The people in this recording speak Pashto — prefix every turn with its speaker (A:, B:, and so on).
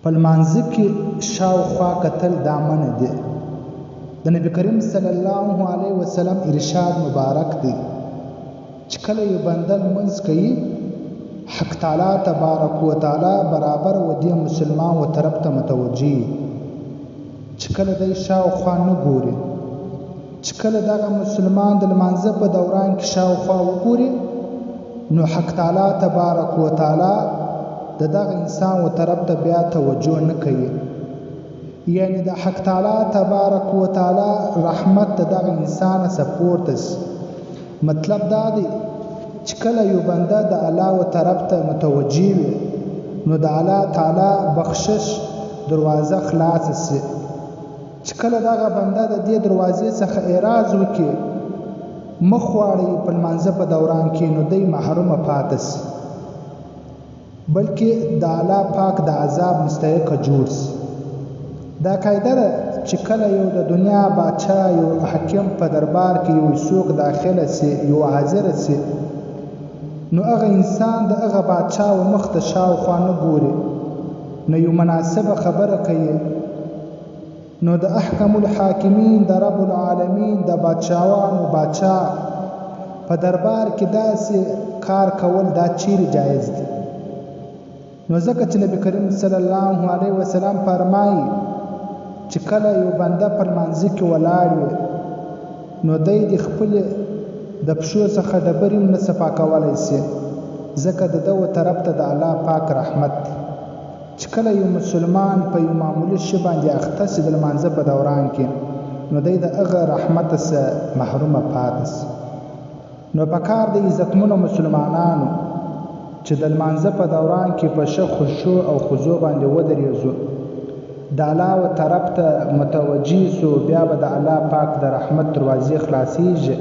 A: په لمانځه کې شاوخوا کتل دا منع دی. د نبی کریم صلی الله علیه وسلم ارشاد مبارک دی چې کله یو بنده لمونځ کوي حق تعالی تبارک و تعالی برابر و دی مسلمان و طرف ته متوجي چې کله دی شاوخوا نه ګوري، چې کله دغه مسلمان د لمانځه په دوران کې شاوخوا وګوري نو حق تعالی تبارک و تعالی د دغه انسان و طرف ته بیا توجه نه کوي. یعنی د حق تعالی تبارک و تعالی رحمت د دغه انسان سپورت اس. مطلب دا دی چې کله یو بنده د الله و طرف ته متوجي وي نو د الله تعالی بخشش دروازه خلاص سي. چې کله دغه بنده د دې دروازې څخه اعراض وکړي مخ واړي په لمانځه په دوران کې نو دی محروم پاتې سي، بلکې د الله پاک د عذاب مستحق جوړ سي. دا قاعده ده چې کله یو د دنیا باچا یو حاکم په دربار کې یو څوک داخله سي یو حاضر سي نو هغه انسان د هغه باچا و مخ ته شاوخوا نه ګوري، نو یو مناسبه خبره کوي نو د احکم الحاکمین د رب العالمین د باچاوانو باچا په دربار کې داسې کار کول دا چیرې جایز دی؟ نو ځکه چې نبی کریم صلی الله علیه وسلم فرمایي چې کله یو بنده په لمانځه کې ولاړ وي نو دی د خپل د پښو څخه د بریم نه صفا کولی سي، ځکه د ده و طرف ته د الله پاک رحمت دی. چې کله یو مسلمان په یو معمولي شي باندې اخته سي د لمانځه په دوران کې نو دی د هغه رحمت څخه محرومه پاتې سي. نو پکار د عزتمنو مسلمانانو چې د لمانځه په دوران کې په ښه خشوع او خضوع باندې ودرېږو، د الله و طرف ته متوجي سو، بیا به د الله پاک د رحمت دروازې خلاصیږي